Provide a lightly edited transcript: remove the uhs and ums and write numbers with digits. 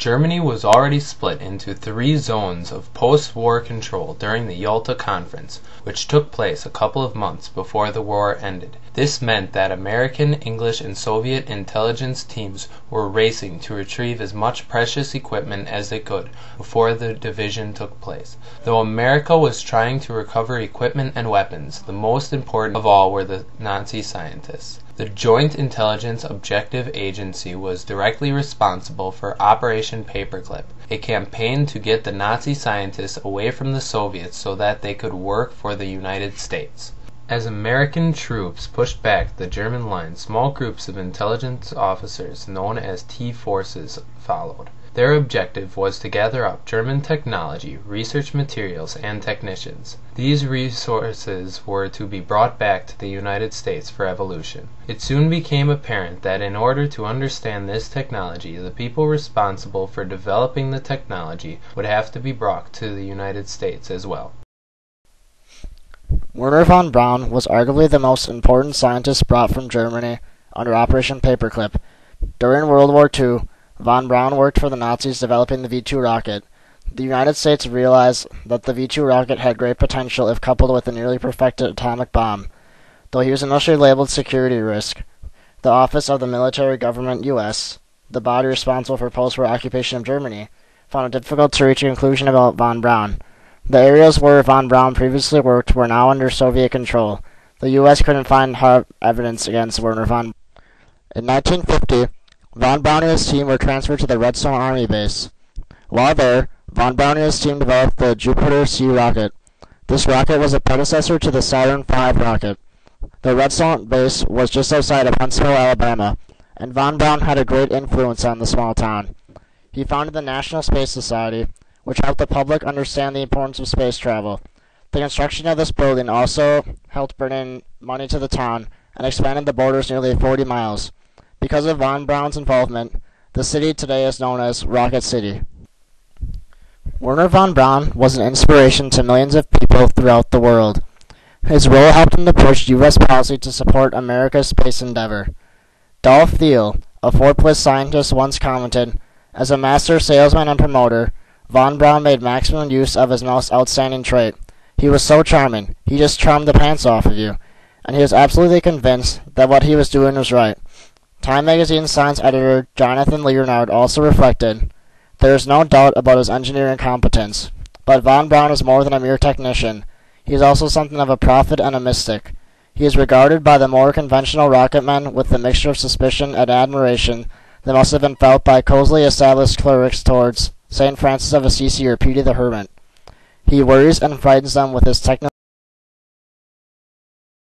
Germany was already split into 3 zones of post-war control during the Yalta Conference, which took place a couple of months before the war ended. This meant that American, English, and Soviet intelligence teams were racing to retrieve as much precious equipment as they could before the division took place. Though America was trying to recover equipment and weapons, the most important of all were the Nazi scientists. The Joint Intelligence Objective Agency was directly responsible for Operation Paperclip, a campaign to get the Nazi scientists away from the Soviets so that they could work for the United States. As American troops pushed back the German lines, small groups of intelligence officers known as T-forces followed. Their objective was to gather up German technology, research materials, and technicians. These resources were to be brought back to the United States for evolution. It soon became apparent that in order to understand this technology, the people responsible for developing the technology would have to be brought to the United States as well. Werner von Braun was arguably the most important scientist brought from Germany under Operation Paperclip. During World War II, von Braun worked for the Nazis developing the V-2 rocket. The United States realized that the V-2 rocket had great potential if coupled with a nearly perfected atomic bomb. Though he was initially labeled security risk, the Office of the Military Government U.S., the body responsible for post-war occupation of Germany, found it difficult to reach a conclusion about von Braun. The areas where von Braun previously worked were now under Soviet control. The U.S. couldn't find hard evidence against Werner von Braun. In 1950, von Braun and his team were transferred to the Redstone Army Base. While there, von Braun and his team developed the Jupiter-C rocket. This rocket was a predecessor to the Saturn V rocket. The Redstone base was just outside of Huntsville, Alabama, and von Braun had a great influence on the small town. He founded the National Space Society, which helped the public understand the importance of space travel. The construction of this building also helped bring in money to the town and expanded the borders nearly 40 miles. Because of von Braun's involvement, the city today is known as Rocket City. Werner von Braun was an inspiration to millions of people throughout the world. His role helped him to push U.S. policy to support America's space endeavor. Dolph Thiel, a Forbes scientist, once commented, "As a master salesman and promoter, von Braun made maximum use of his most outstanding trait. He was so charming, he just charmed the pants off of you, and he was absolutely convinced that what he was doing was right." Time magazine science editor Jonathan Leonard also reflected, "There is no doubt about his engineering competence, but von Braun is more than a mere technician. He is also something of a prophet and a mystic. He is regarded by the more conventional rocketmen with the mixture of suspicion and admiration that must have been felt by cozily established clerics towards St. Francis of Assisi or Peter the Hermit. He worries and frightens them with his technical